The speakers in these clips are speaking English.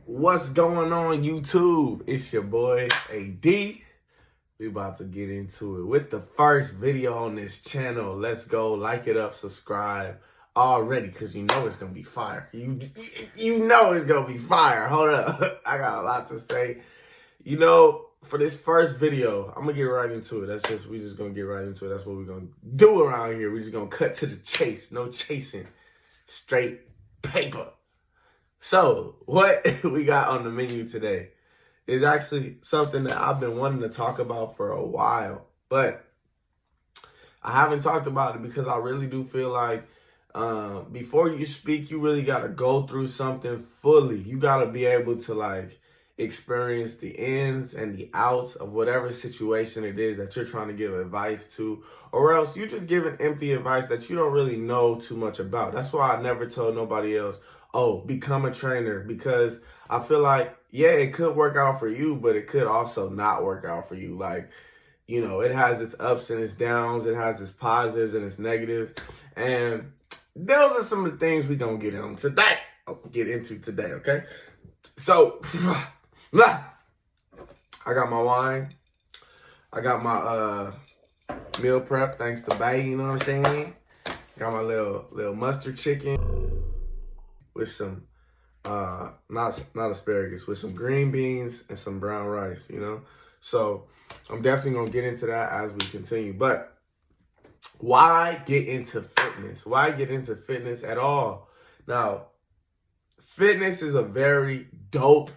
What's going on, YouTube? It's your boy AD. We about to get into it with the first video on this channel. Let's go. Like it up, subscribe already, because you know it's gonna be fire. You know it's gonna be fire. Hold up. I got a lot to say. For this first video, I'm gonna get right into it. We just gonna get right into it. That's what we're gonna do around here. We're just gonna cut to the chase. No chasing. Straight paper. So, what we got on the menu today is actually something that I've been wanting to talk about for a while, but I haven't talked about it because I really do feel like before you speak, you really got to go through something fully. You got to be able to experience the ins and the outs of whatever situation it is that you're trying to give advice to, or else you're just giving empty advice that you don't really know too much about. That's why I never told nobody else, oh, become a trainer, because I feel like, yeah, it could work out for you, but it could also not work out for you. It has its ups and its downs. It has its positives and its negatives. And those are some of the things we're going to get into today, okay? So, I got my wine. I got my meal prep, thanks to Bay, you know what I'm saying? Got my little mustard chicken with some, not asparagus, with some green beans and some brown rice, So I'm definitely going to get into that as we continue. But why get into fitness? Why get into fitness at all? Now, fitness is a very dope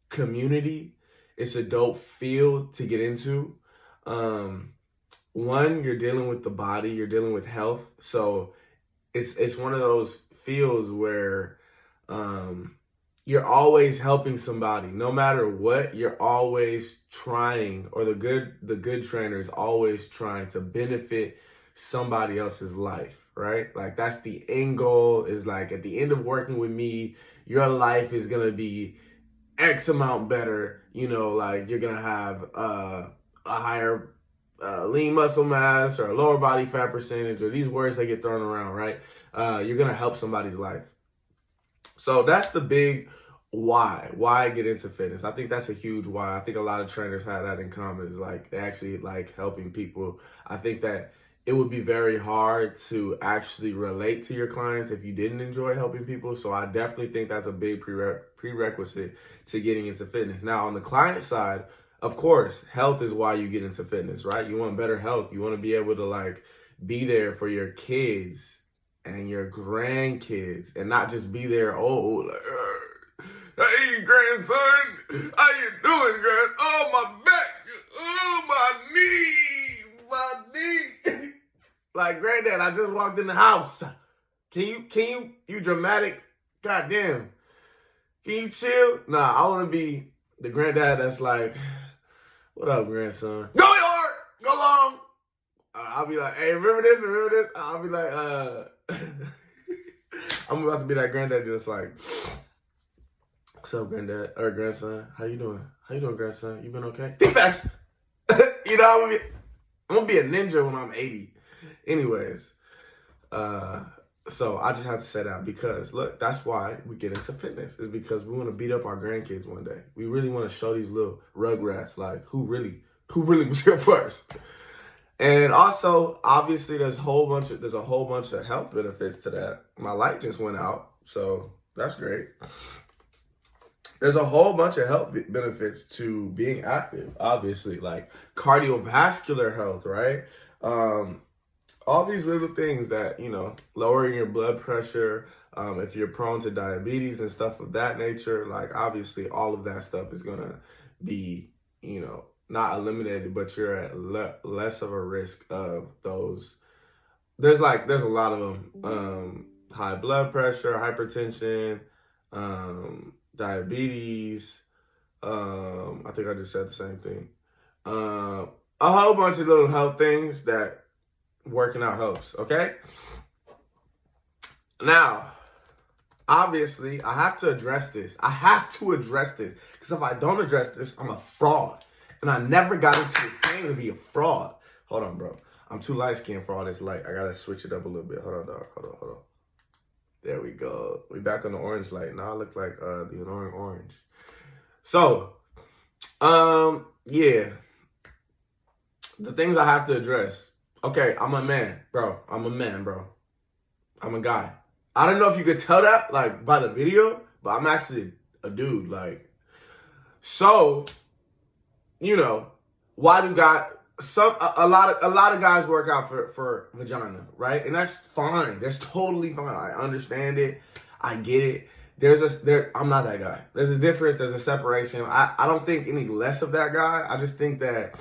community. It's a dope field to get into. One, you're dealing with the body, you're dealing with health. So it's one of those fields where you're always helping somebody. No matter what, you're always trying, or the good trainer is always trying to benefit somebody else's life, right? Like, that's the end goal, is like, at the end of working with me, your life is gonna be X amount better. You're gonna have a higher lean muscle mass, or a lower body fat percentage, or these words that get thrown around, right? You're gonna help somebody's life. So that's the big why. Why get into fitness? I think that's a huge why. I think a lot of trainers have that in common, is they actually like helping people. I think that it would be very hard to actually relate to your clients if you didn't enjoy helping people. So I definitely think that's a big prerequisite to getting into fitness. Now, on the client side, of course, health is why you get into fitness, right? You want better health. You want to be able to be there for your kids and your grandkids, and not just be there, hey, grandson, how you doing, grand? Oh, my back, oh, my knee. Like, granddad, I just walked in the house. You dramatic? Goddamn. Can you chill? Nah, I want to be the granddad that's like, what up, grandson? Go hard, go long. I'll be like, hey, remember this? I'll be like, I'm about to be that granddaddy that's like, what's up, granddad or grandson? How you doing? Grandson? You been okay? Think fast. I'm gonna be a ninja when I'm 80. Anyways, so I just have to say that, because look, that's why we get into fitness, is because we want to beat up our grandkids one day. We really want to show these little rugrats who really was here first. And also, obviously, there's a whole bunch of health benefits to that. My light just went out, so that's great. There's a whole bunch of health benefits to being active, obviously, like cardiovascular health, right? All these little things that, lowering your blood pressure, if you're prone to diabetes and stuff of that nature, obviously all of that stuff is going to be, not eliminated, but you're at less of a risk of those. There's a lot of them. High blood pressure, hypertension, diabetes. I think I just said the same thing. A whole bunch of little health things that working out helps, okay? Now, obviously, I have to address this. Because if I don't address this, I'm a fraud. And I never got into this game to be a fraud. Hold on, bro. I'm too light-skinned for all this light. I got to switch it up a little bit. Hold on, dog. Hold on. There we go. We back on the orange light. Now I look like the annoying orange. So, yeah, the things I have to address. Okay, I'm a man, bro. I'm a man, bro. I'm a guy. I don't know if you could tell that, like, by the video, but I'm actually a dude. Like, so, you know, why do guys, a lot of guys work out for vagina, right? And that's fine. That's totally fine. I understand it. I get it. I'm not that guy. There's a difference. There's a separation. I don't think any less of that guy. I just think that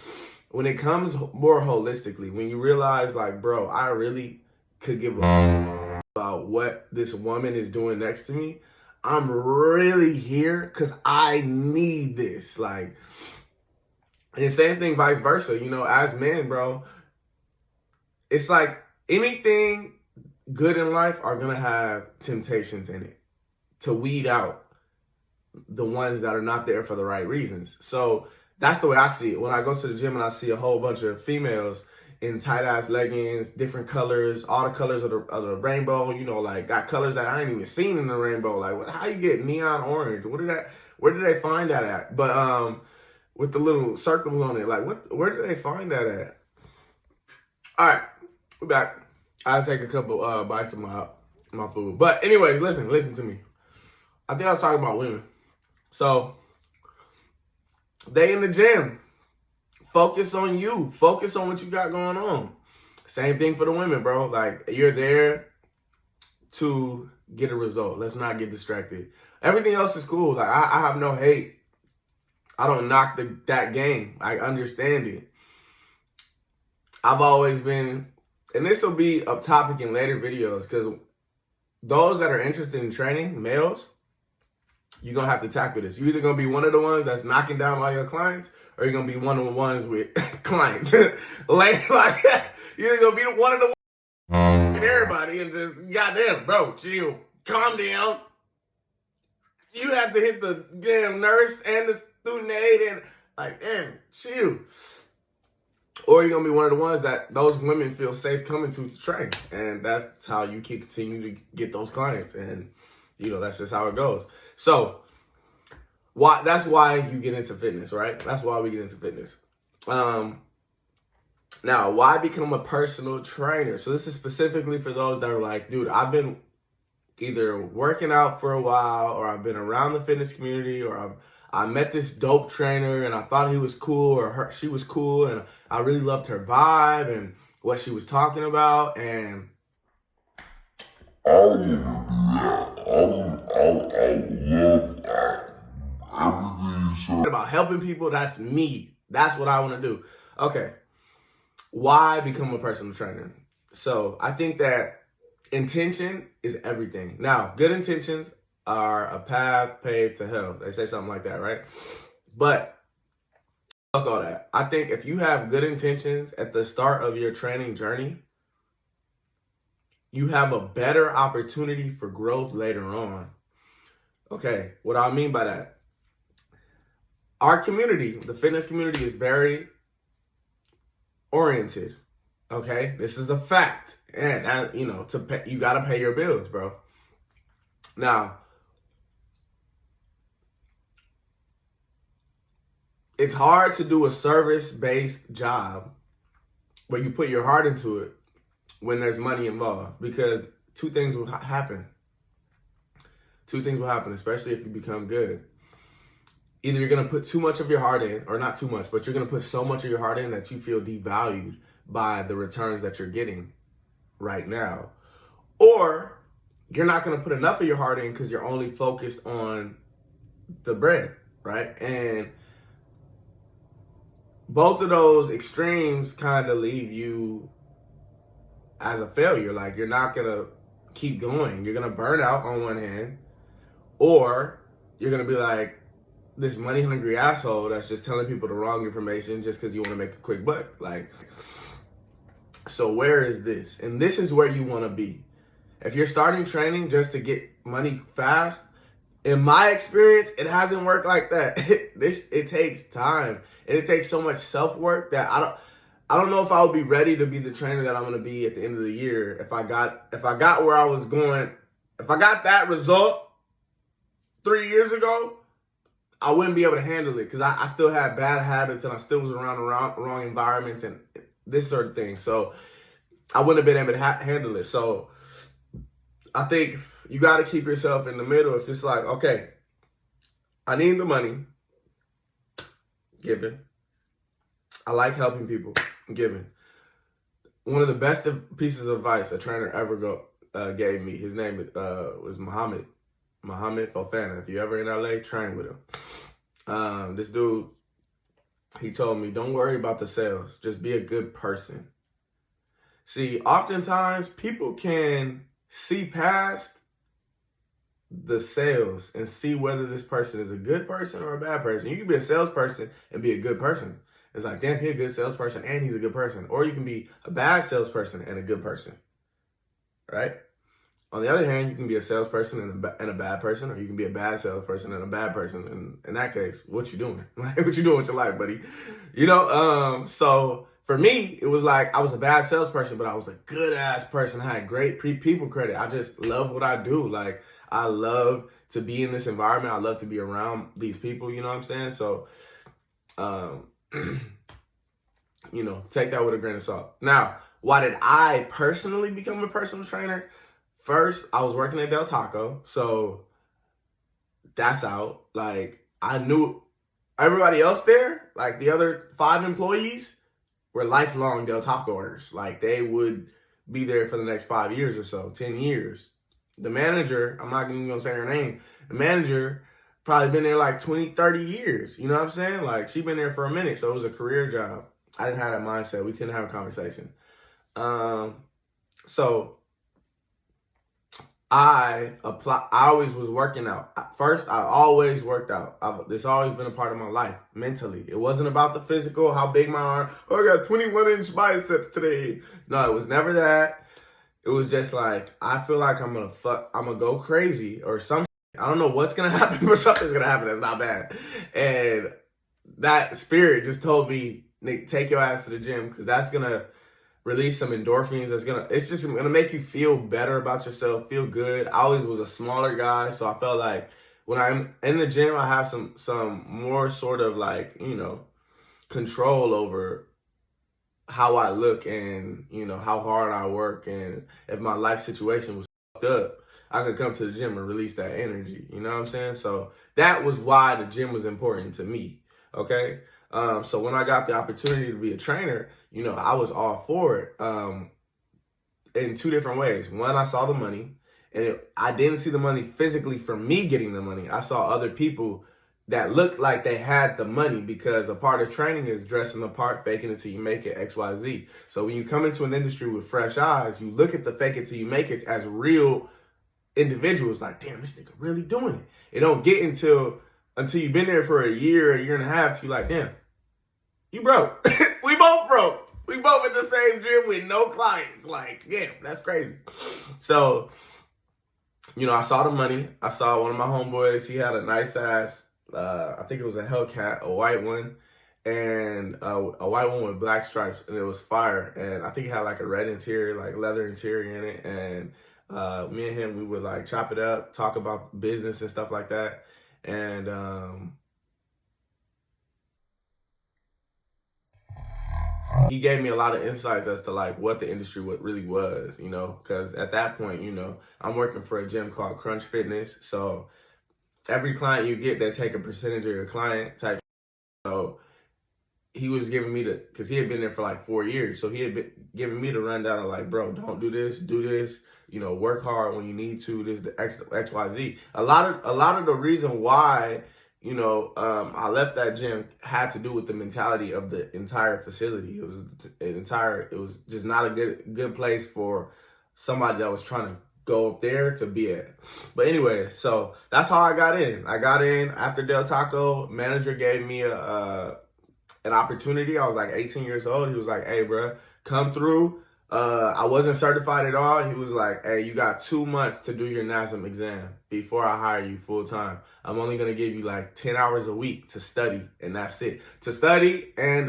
when it comes more holistically, when you realize, like, bro, I really could give a fuck about what this woman is doing next to me. I'm really here because I need this. Like, and same thing vice versa. You know, as men, bro, it's like anything good in life are going to have temptations in it to weed out the ones that are not there for the right reasons. So that's the way I see it. When I go to the gym and I see a whole bunch of females in tight-ass leggings, different colors, all the colors of the rainbow, you know, like got colors that I ain't even seen in the rainbow. Like, how you get neon orange? Where did they find that at? But with the little circles on it, like where did they find that at? All right, we're back. I'll take a couple bites of my food. But anyways, listen to me. I think I was talking about women. So they in the gym. Focus on you. Focus on what you got going on. Same thing for the women, bro. Like, you're there to get a result. Let's not get distracted. Everything else is cool. Like, I have no hate. I don't knock that game. I understand it. I've always been, and this will be a topic in later videos, because those that are interested in training, males, you're going to have to tackle this. You're either going to be one of the ones that's knocking down all your clients, or you're going to be one of the ones with clients. like, you're going to be one of the ones with everybody and just, goddamn, bro, chill, calm down. You have to hit the damn nurse and the student aid and, like, damn, chill. Or you're going to be one of the ones that those women feel safe coming to train. And that's how you continue to get those clients. And, you know, that's just how it goes. So, that's why you get into fitness, right? That's why we get into fitness. Now, why become a personal trainer? So this is specifically for those that are like, dude, I've been either working out for a while, or I've been around the fitness community, or I met this dope trainer and I thought he was cool, or she was cool, and I really loved her vibe and what she was talking about, and I want to do that. I love that. Everything about helping people, that's me. That's what I want to do. Okay. Why become a personal trainer? So I think that intention is everything. Now, good intentions are a path paved to hell. They say something like that, right? But fuck all that. I think if you have good intentions at the start of your training journey, you have a better opportunity for growth later on. Okay, what I mean by that? Our community, the fitness community, is very oriented. Okay, this is a fact. And, you know, you got to pay your bills, bro. Now, it's hard to do a service-based job where you put your heart into it when there's money involved, because two things will happen. Two things will happen, especially if you become good. Either you're going to put too much of your heart in, or not too much, but you're going to put so much of your heart in that you feel devalued by the returns that you're getting right now. Or you're not going to put enough of your heart in because you're only focused on the bread, right? And both of those extremes kind of leave you as a failure. Like, you're not going to keep going. You're going to burn out on one hand, or you're going to be like this money hungry asshole that's just telling people the wrong information just because you want to make a quick buck. Like, so where is this? And this is where you want to be. If you're starting training just to get money fast, in my experience, it hasn't worked like that. It takes time, and it takes so much self-work that I don't know if I would be ready to be the trainer that I'm going to be at the end of the year. If I got where I was going, if I got that result 3 years ago, I wouldn't be able to handle it because I still had bad habits and I still was around the wrong environments and this sort of thing. So I wouldn't have been able to handle it. So I think you got to keep yourself in the middle. If it's like, okay, I need the money, giving. I like helping people, giving. One of the best pieces of advice a trainer ever gave me, his name was Muhammad Fofana. If you ever in LA, train with him. This dude, he told me, don't worry about the sales. Just be a good person. See, oftentimes people can see past the sales and see whether this person is a good person or a bad person. You can be a salesperson and be a good person. It's like, damn, he's a good salesperson and he's a good person. Or you can be a bad salesperson and a good person, right? On the other hand, you can be a salesperson and a bad person, or you can be a bad salesperson and a bad person. And in that case, what you doing? Like, what you doing with your life, buddy? You know, so for me, it was like I was a bad salesperson, but I was a good-ass person. I had great people credit. I just love what I do. Like, I love to be in this environment. I love to be around these people, you know what I'm saying? So, you know, take that with a grain of salt. Now, why did I personally become a personal trainer? First, I was working at Del Taco, so that's out. Like, I knew everybody else there, like the other 5 employees, were lifelong Del Tacoers. Like, they would be there for the next 5 years or so, 10 years. The manager, I'm not even going to say her name, the manager probably been there like 20, 30 years. You know what I'm saying? Like, she been there for a minute, so it was a career job. I didn't have that mindset. We couldn't have a conversation. So I always was working out. First, I always worked out. This always been a part of my life, mentally. It wasn't about the physical, how big my arm, oh, I got 21-inch biceps today. No, it was never that. It was just like, I feel like I'm gonna go crazy or something. I don't know what's gonna happen, but something's gonna happen that's not bad. And that spirit just told me, Nick, take your ass to the gym, because that's gonna release some endorphins. It's just gonna make you feel better about yourself, feel good. I always was a smaller guy, so I felt like when I'm in the gym, I have some more sort of like, you know, control over how I look and, you know, how hard I work. And if my life situation was fucked up, I could come to the gym and release that energy. You know what I'm saying? So that was why the gym was important to me. Okay. So when I got the opportunity to be a trainer, you know, I was all for it in 2 different ways. One, I saw the money, and I didn't see the money physically from me getting the money. I saw other people that looked like they had the money, because a part of training is dressing the part, faking it till you make it, XYZ. So when you come into an industry with fresh eyes, you look at the fake it till you make it as real individuals. Like, damn, this nigga really doing it. It don't get until you've been there for a year and a half, to you like, damn, you broke. We both broke. We both at the same gym with no clients. Like, damn, that's crazy. So, you know, I saw the money. I saw one of my homeboys. He had a nice ass, I think it was a Hellcat, a white one, and a white one with black stripes, and it was fire. And I think it had like a red interior, like leather interior in it. And me and him, we would like chop it up, talk about business and stuff like that. And he gave me a lot of insights as to like what the industry really was, you know, because at that point, you know, I'm working for a gym called Crunch Fitness. So every client you get, they take a percentage of your client type. So he was giving me because he had been there for like 4 years. So he had been giving me the rundown of like, bro, don't do this, you know, work hard when you need to, this, the XYZ. A lot of the reason why, you know, I left that gym had to do with the mentality of the entire facility. It was just not a good place for somebody that was trying to go up there to be at. But anyway, so that's how I got in. I got in after Del Taco. Manager gave me an opportunity. I was like 18 years old. He was like, hey, bro, come through. I wasn't certified at all. He was like, hey, you got 2 months to do your NASM exam before I hire you full time. I'm only going to give you like 10 hours a week to study, and that's it. To study, and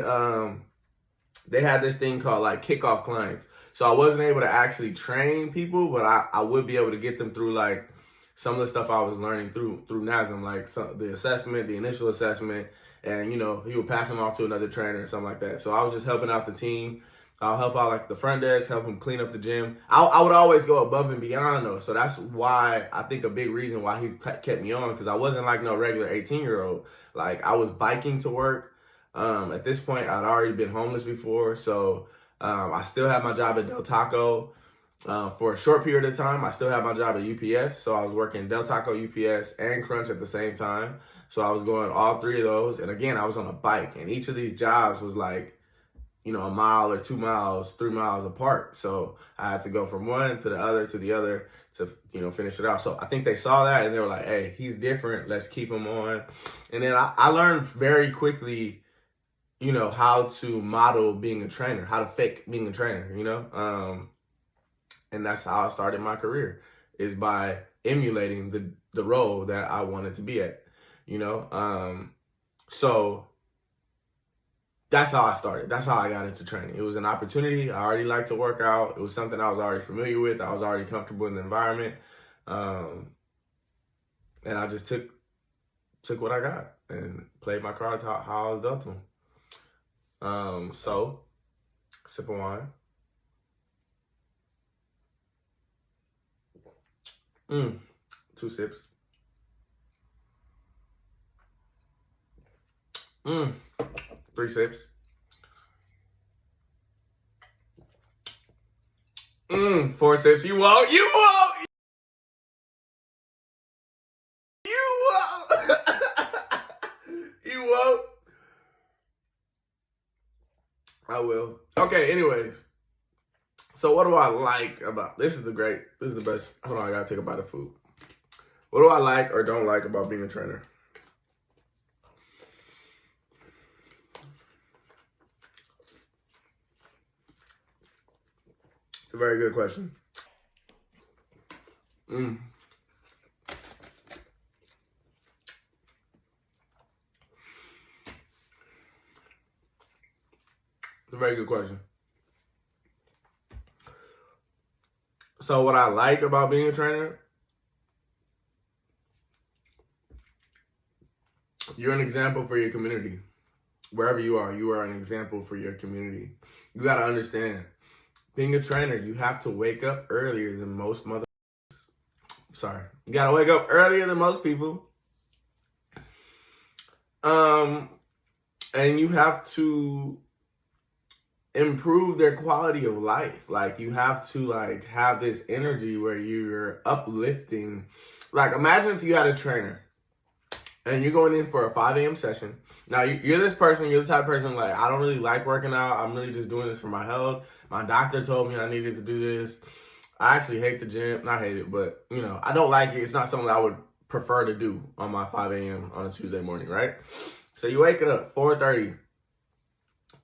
they had this thing called like kickoff clients. So I wasn't able to actually train people, but I would be able to get them through like some of the stuff I was learning through NASM, like the assessment, the initial assessment, and he would pass them off to another trainer or something like that. So I was just helping out the team. I'll help out like the front desk, help them clean up the gym. I would always go above and beyond though. So that's why I think a big reason why he kept me on, because I wasn't like no regular 18-year-old. Like I was biking to work. At this point, I'd already been homeless before. So I still had my job at Del Taco for a short period of time. I still had my job at UPS. So I was working Del Taco, UPS, and Crunch at the same time. So I was going all three of those. And again, I was on a bike. And each of these jobs was like, a mile or 2 miles, 3 miles apart. So I had to go from one to the other to, finish it out. So I think they saw that and they were like, hey, he's different. Let's keep him on. And then I learned very quickly, how to model being a trainer, how to fake being a trainer, and that's how I started my career, is by emulating the role that I wanted to be at, So that's how I started. That's how I got into training. It was an opportunity. I already liked to work out. It was something I was already familiar with. I was already comfortable in the environment. And I just took what I got and played my cards how I was dealt to them. So, sip of wine. 2 sips. 3 sips. 4 sips. You won't. You won't. I will. Okay, anyways. So what do I like about, this is the best. Hold on, I gotta take a bite of food. What do I like or don't like about being a trainer? It's a very good question. It's a very good question. So what I like about being a trainer, you're an example for your community. Wherever you are an example for your community. You got to understand, being a trainer, you have to wake up earlier than most You got to wake up earlier than most people. And you have to improve their quality of life. Like you have to have this energy where you're uplifting. Like imagine if you had a trainer and you're going in for a 5 a.m. session. Now you're this person, you're the type of person like, I don't really like working out. I'm really just doing this for my health. My doctor told me I needed to do this. I actually hate the gym. Not hate it, but I don't like it. It's not something I would prefer to do on my 5 a.m. on a Tuesday morning, right? So you wake up 4:30.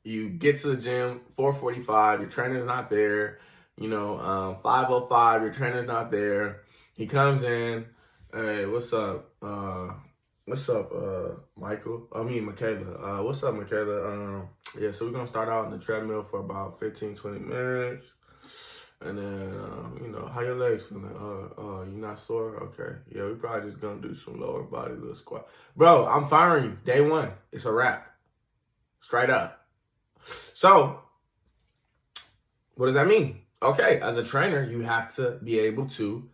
You get to the gym, 4:45, your trainer's not there. 5:05, your trainer's not there. He comes in, hey, what's up? Michael? Michaela. What's up, Michaela? Yeah, so we're gonna start out on the treadmill for about 15, 20 minutes. And then, how your legs feeling? You not sore? Okay. Yeah, we probably just gonna do some lower body, little squat. Bro, I'm firing you. Day 1. It's a wrap. Straight up. So, what does that mean? Okay, as a trainer, you have to be able to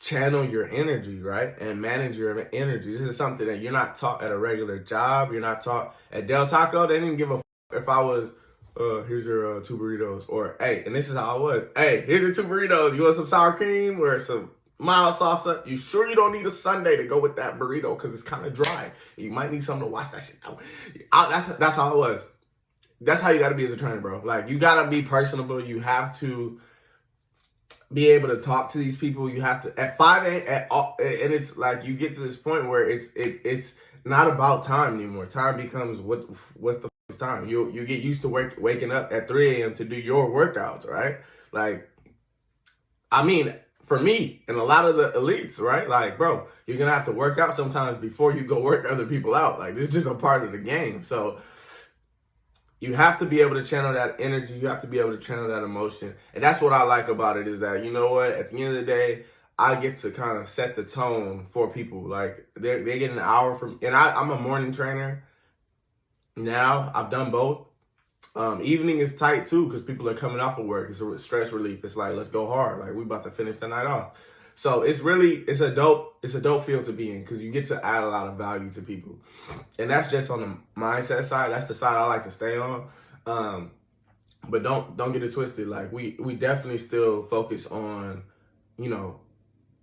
channel your energy, right? And manage your energy. This is something that you're not taught at a regular job. You're not taught at Del Taco. They didn't give a if I was, here's your 2 burritos. Or, hey, and this is how I was. Hey, here's your 2 burritos. You want some sour cream or some mild salsa? You sure you don't need a sundae to go with that burrito because it's kind of dry? You might need something to wash that shit out. That's how I was. That's how you got to be as a trainer, bro. Like, you got to be personable. You have to be able to talk to these people. You have to, at 5 a.m., and it's like you get to this point where it's not about time anymore. Time becomes what the is time. You get used to waking up at 3 a.m. to do your workouts, right? Like, I mean, for me and a lot of the elites, right? Like, bro, you're going to have to work out sometimes before you go work other people out. Like, this is just a part of the game. So you have to be able to channel that energy. You have to be able to channel that emotion. And that's what I like about it, is that, you know what? At the end of the day, I get to kind of set the tone for people. Like they get an hour from, and I'm a morning trainer now. I've done both. Evening is tight too because people are coming off of work. It's a stress relief. It's like, let's go hard. Like we about to finish the night off. So it's a dope field to be in because you get to add a lot of value to people. And that's just on the mindset side. That's the side I like to stay on. But don't get it twisted. Like we definitely still focus on, you know,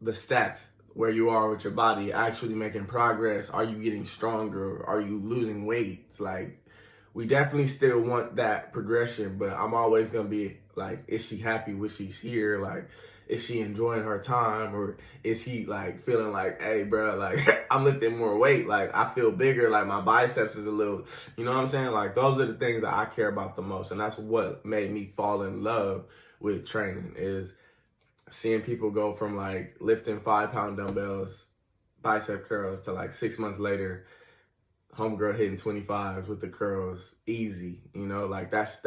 the stats, where you are with your body, actually making progress. Are you getting stronger? Are you losing weight? Like, we definitely still want that progression, but I'm always going to be like, is she happy when she's here? Like, is she enjoying her time? Or is he like feeling like, hey, bro, like I'm lifting more weight. Like I feel bigger. Like my biceps is a little, you know what I'm saying? Like those are the things that I care about the most. And that's what made me fall in love with training, is seeing people go from like lifting 5-pound dumbbells, bicep curls, to like 6 months later, homegirl hitting 25s with the curls, easy, you know, like that's,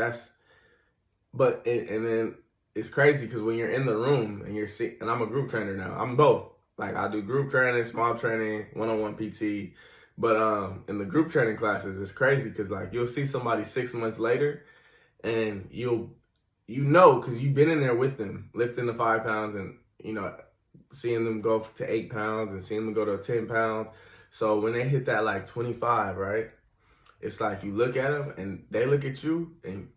but, and then it's crazy because when you're in the room and and I'm a group trainer now, I'm both. Like I do group training, small training, one-on-one PT, but in the group training classes, it's crazy because like you'll see somebody 6 months later and you know, because you've been in there with them, lifting the 5 pounds and, you know, seeing them go to 8 pounds and seeing them go to 10 pounds. So when they hit that like 25, right, it's like you look at them and they look at you and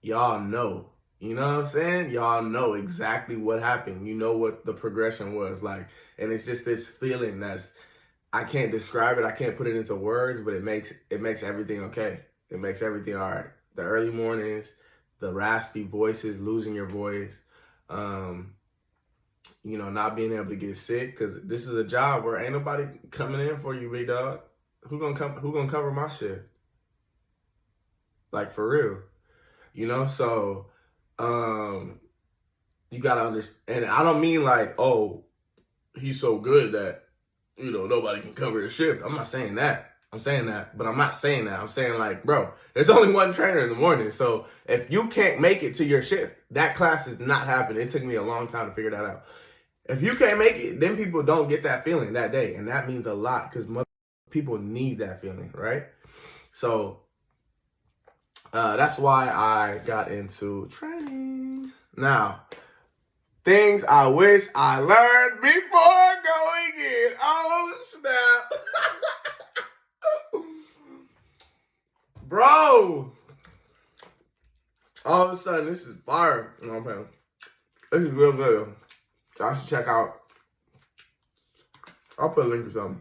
y'all know, you know what I'm saying? Y'all know exactly what happened. You know what the progression was like. And it's just this feeling I can't describe it. I can't put it into words, but it makes everything okay. It makes everything all right. The early mornings, the raspy voices, losing your voice, you know, not being able to get sick, because this is a job where ain't nobody coming in for you, big dog. Who gonna cover my shit? Like for real, you know? So, you gotta understand, and I don't mean like, oh, he's so good that, you know, nobody can cover his shift. I'm not saying that. I'm saying that, but I'm not saying that. I'm saying like, bro, there's only one trainer in the morning. So if you can't make it to your shift, that class is not happening. It took me a long time to figure that out. If you can't make it, then people don't get that feeling that day. And that means a lot because people need that feeling, right? So that's why I got into training. Now, things I wish I learned before going in. Oh, snap. Bro. All of a sudden, this is fire. You know what I'm saying? This is real good. Y'all should check out. I'll put a link or something.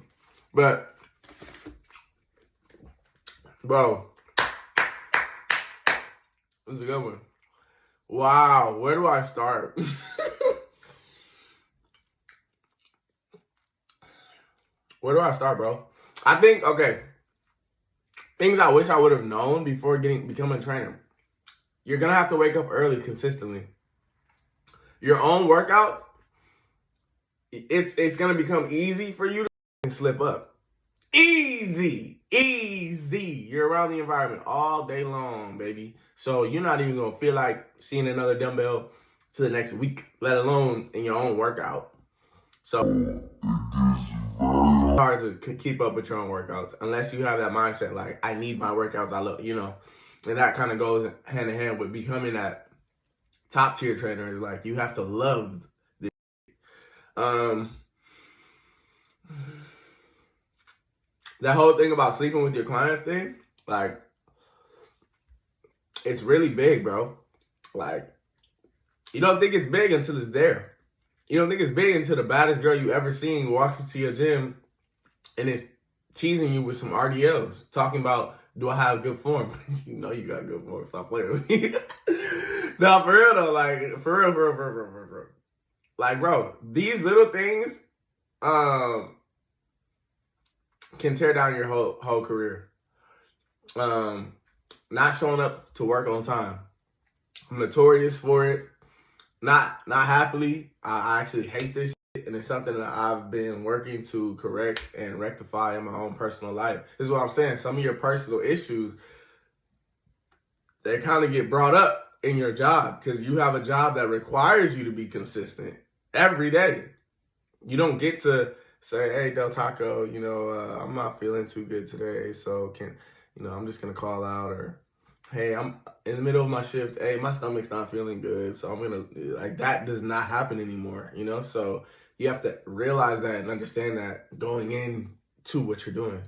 But, bro, this is a good one. Wow, where do I start? Where do I start, bro? I think, okay, things I wish I would have known before becoming a trainer. You're going to have to wake up early consistently. Your own workouts, it's going to become easy for you to slip up. Easy. You're around the environment all day long, baby. So you're not even going to feel like seeing another dumbbell to the next week, let alone in your own workout. So it's hard to keep up with your own workouts unless you have that mindset like, I need my workouts. I love, you know, and that kind of goes hand in hand with becoming that top tier trainer. Is like, you have to love this. That whole thing about sleeping with your clients thing, like, it's really big, bro. Like, you don't think it's big until it's there. You don't think it's big until the baddest girl you ever seen walks into your gym and is teasing you with some RDLs, talking about, do I have good form? You know you got good form. Stop playing with me. No, for real though. Like, for real. Like, bro, these little things can tear down your whole career. Not showing up to work on time. I'm notorious for it. Not happily. I actually hate this shit, and it's something that I've been working to correct and rectify in my own personal life. This is what I'm saying. Some of your personal issues, they kind of get brought up in your job because you have a job that requires you to be consistent every day. You don't get to say, hey, Del Taco, I'm not feeling too good today, so I'm just gonna call out, or hey, I'm in the middle of my shift, hey, my stomach's not feeling good, so I'm gonna, like, that does not happen anymore, so you have to realize that and understand that going into what you're doing.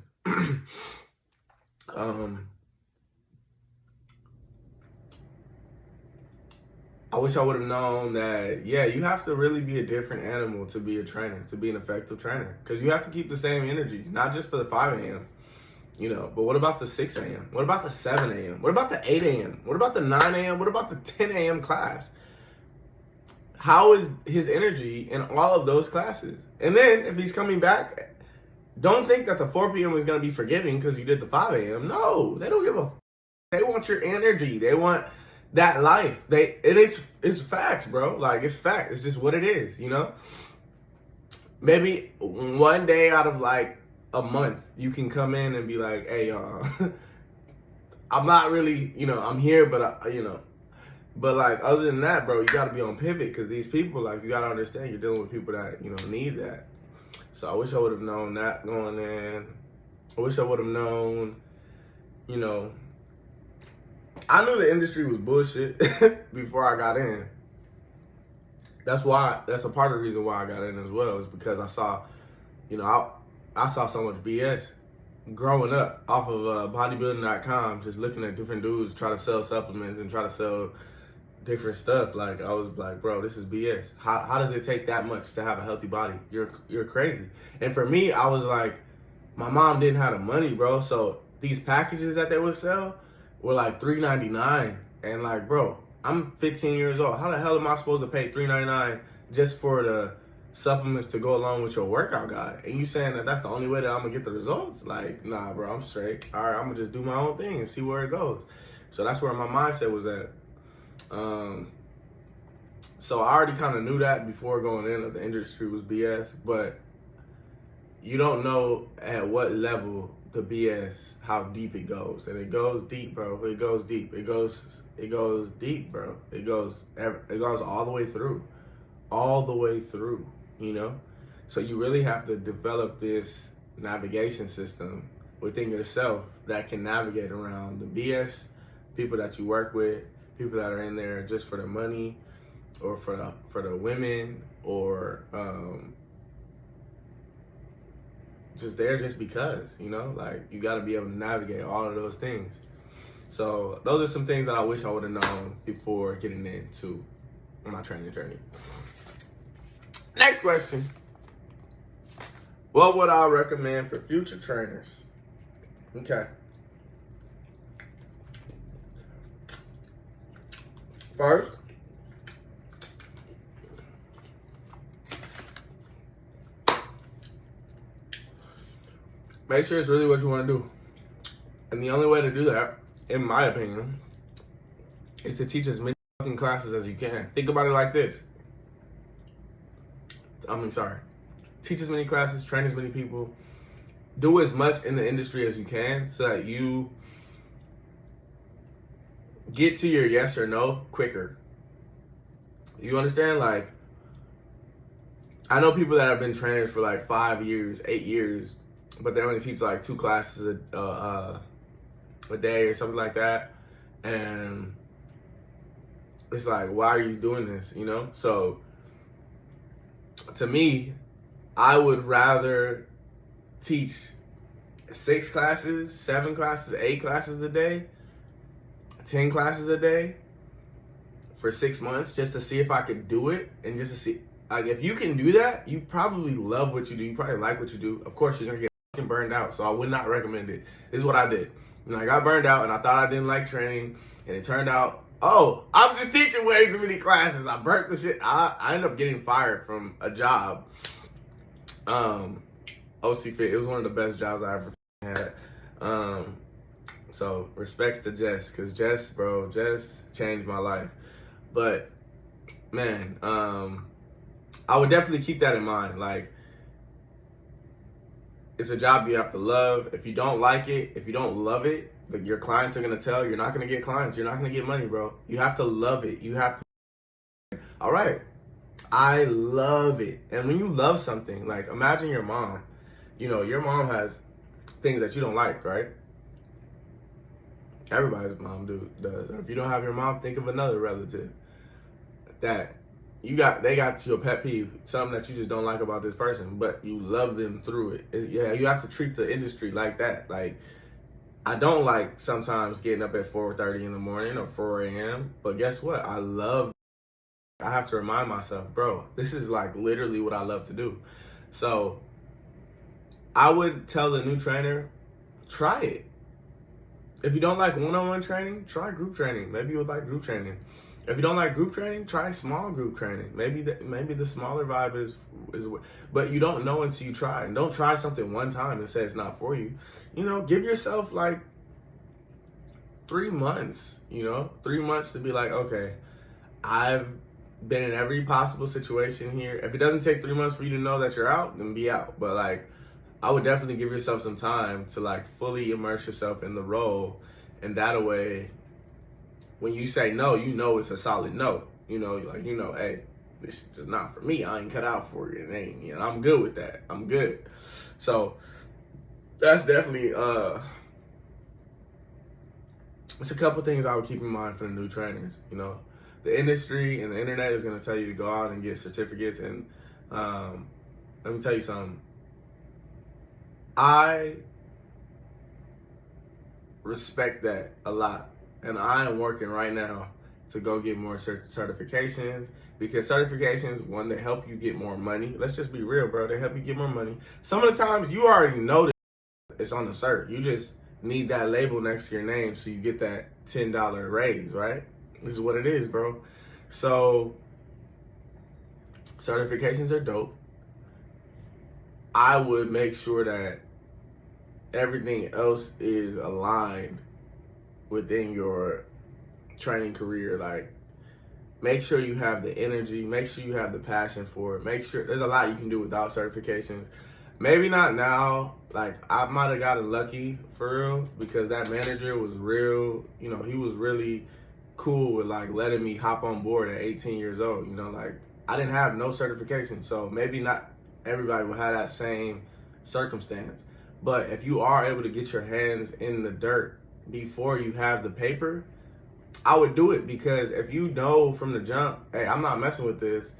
I wish I would have known that, yeah, you have to really be a different animal to be a trainer, to be an effective trainer. Because you have to keep the same energy, not just for the 5 a.m., but what about the 6 a.m.? What about the 7 a.m.? What about the 8 a.m.? What about the 9 a.m.? What about the 10 a.m. class? How is his energy in all of those classes? And then if he's coming back, don't think that the 4 p.m. is going to be forgiving because you did the 5 a.m. No, they don't give a. They want your energy. They want that life. It's facts, bro. Like, it's fact. It's just what it is, Maybe one day out of like a month, you can come in and be like, hey, y'all, I'm not really, I'm here, but but like, other than that, bro, you got to be on pivot, because these people, like, you got to understand you're dealing with people that, need that. So I wish I would have known that going in. I wish I would have known, I knew the industry was bullshit before I got in. That's a part of the reason why I got in as well, is because I saw, I saw so much BS growing up off of bodybuilding.com, just looking at different dudes try to sell supplements and try to sell different stuff. Like, I was like, bro, this is BS. How does it take that much to have a healthy body? You're crazy. And for me, I was like, my mom didn't have the money, bro. So these packages that they would sell were like $3.99, and like, bro, I'm 15 years old. How the hell am I supposed to pay $3.99 just for the supplements to go along with your workout guide? And you saying that that's the only way that I'm gonna get the results? Like, nah, bro, I'm straight. All right, I'm gonna just do my own thing and see where it goes. So that's where my mindset was at. So I already kind of knew that before going in, that the industry was BS, but you don't know at what level the BS, how deep it goes. And it goes deep, bro. It goes deep. It goes deep, bro. It goes all the way through. All the way through, So you really have to develop this navigation system within yourself that can navigate around the BS, people that you work with, people that are in there just for the money, or for the women, or just there just because, like, you got to be able to navigate all of those things. So those are some things that I wish I would have known before getting into my training journey. Next question. What would I recommend for future trainers? Okay. First, make sure it's really what you want to do. And the only way to do that, in my opinion, is to teach as many fucking classes as you can. Think about it like this. Teach as many classes, train as many people, do as much in the industry as you can so that you get to your yes or no quicker. You understand? Like, I know people that have been trainers for like 5 years, 8 years, but they only teach like 2 classes a day or something like that. And it's like, why are you doing this? So to me, I would rather teach 6 classes, 7 classes, 8 classes a day, 10 classes a day for 6 months, just to see if I could do it, and just to see, like, if you can do that, you probably love what you do. You probably like what you do. Of course, you're gonna get fucking burned out. So I would not recommend it. This is what I did. I got burned out, and I thought I didn't like training, and it turned out, I'm just teaching way too many classes. I burnt the shit. I ended up getting fired from a job. OC Fit. It was one of the best jobs I ever had. So respects to Jess, because Jess changed my life. But man, I would definitely keep that in mind. Like, it's a job you have to love. If you don't like it, if you don't love it, like, your clients are gonna tell, you're not gonna get clients. You're not gonna get money, bro. You have to love it. You have to. All right, I love it. And when you love something, like imagine your mom, your mom has things that you don't like, right? Everybody's mom does. Or if you don't have your mom, think of another relative that they got your pet peeve, something that you just don't like about this person, but you love them through it. Yeah, you have to treat the industry like that. Like, I don't like sometimes getting up at 4:30 in the morning or 4 a.m., but guess what? I have to remind myself, bro, this is like literally what I love to do. So I would tell the new trainer, try it. If you don't like one-on-one training, try group training. Maybe you would like group training. If you don't like group training, try small group training. Maybe the smaller vibe is, but you don't know until you try. And don't try something one time and say it's not for you. Give yourself like 3 months. 3 months to be like, okay, I've been in every possible situation here. If it doesn't take 3 months for you to know that you're out, then be out. But like, I would definitely give yourself some time to like fully immerse yourself in the role, and that way, when you say no, it's a solid no. Hey, this is not for me. I ain't cut out for it. And I'm good with that. I'm good. So that's definitely it's a couple things I would keep in mind for the new trainers. The industry and the internet is going to tell you to go out and get certificates. And let me tell you something. I respect that a lot. And I am working right now to go get more certifications, because certifications, one, they help you get more money. Let's just be real, bro. They help you get more money. Some of the times you already know that it's on the cert. You just need that label next to your name so you get that $10 raise, right? This is what it is, bro. So certifications are dope. I would make sure that everything else is aligned within your training career. Like, make sure you have the energy, make sure you have the passion for it. Make sure there's a lot you can do without certifications. Maybe not now. Like, I might have gotten lucky for real, because that manager was real. He was really cool with like letting me hop on board at 18 years old. Like, I didn't have no certification, so maybe not everybody will have that same circumstance. But if you are able to get your hands in the dirt before you have the paper, I would do it, because if you know from the jump, hey, I'm not messing with this,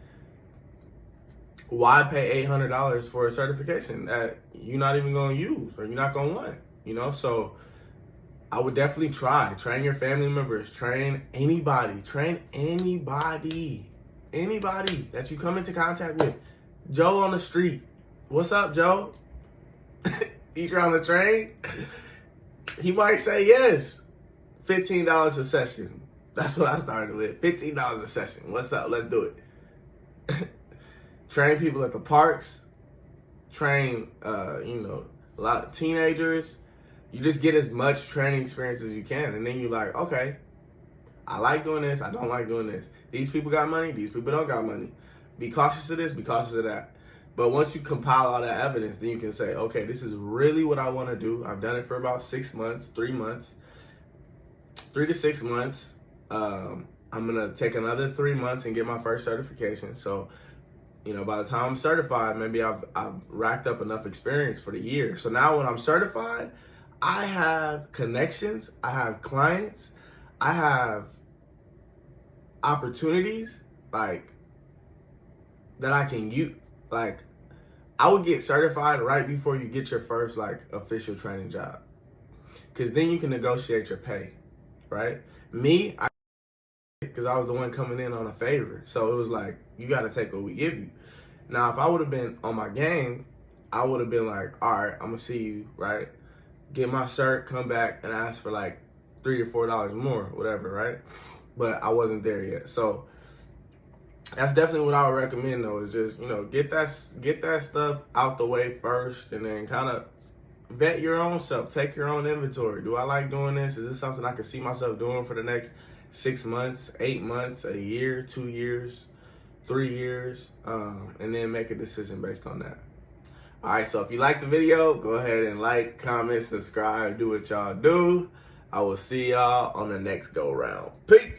why pay $800 for a certification that you're not even going to use or you're not going to want? So I would definitely train your family members, train anybody that you come into contact with. Joe on the street, what's up, Joe? Eat you on the train? He might say yes. $15 a session. That's what I started with. $15 a session. What's up? Let's do it. Train people at the parks. Train, a lot of teenagers. You just get as much training experience as you can. And then you're like, okay, I like doing this. I don't like doing this. These people got money. These people don't got money. Be cautious of this. Be cautious of that. But once you compile all that evidence, then you can say, okay, this is really what I want to do. I've done it for about 6 months, 3 months, 3 to 6 months. I'm going to take another 3 months and get my first certification. So, by the time I'm certified, maybe I've racked up enough experience for the year. So now when I'm certified, I have connections, I have clients, I have opportunities, like, that I can use. Like, I would get certified right before you get your first like official training job, because then you can negotiate your pay, right? Me, because I was the one coming in on a favor, so it was like, you got to take what we give you. Now, if I would have been on my game, I would have been like, all right, I'm gonna see you, right? Get my cert, come back and ask for like $3 or $4 more, whatever, right? But I wasn't there yet, so that's definitely what I would recommend, though, is just, get that stuff out the way first, and then kind of vet your own self. Take your own inventory. Do I like doing this? Is this something I can see myself doing for the next 6 months, 8 months, a year, 2 years, 3 years? And then make a decision based on that. All right, so if you like the video, go ahead and like, comment, subscribe, do what y'all do. I will see y'all on the next go round. Peace.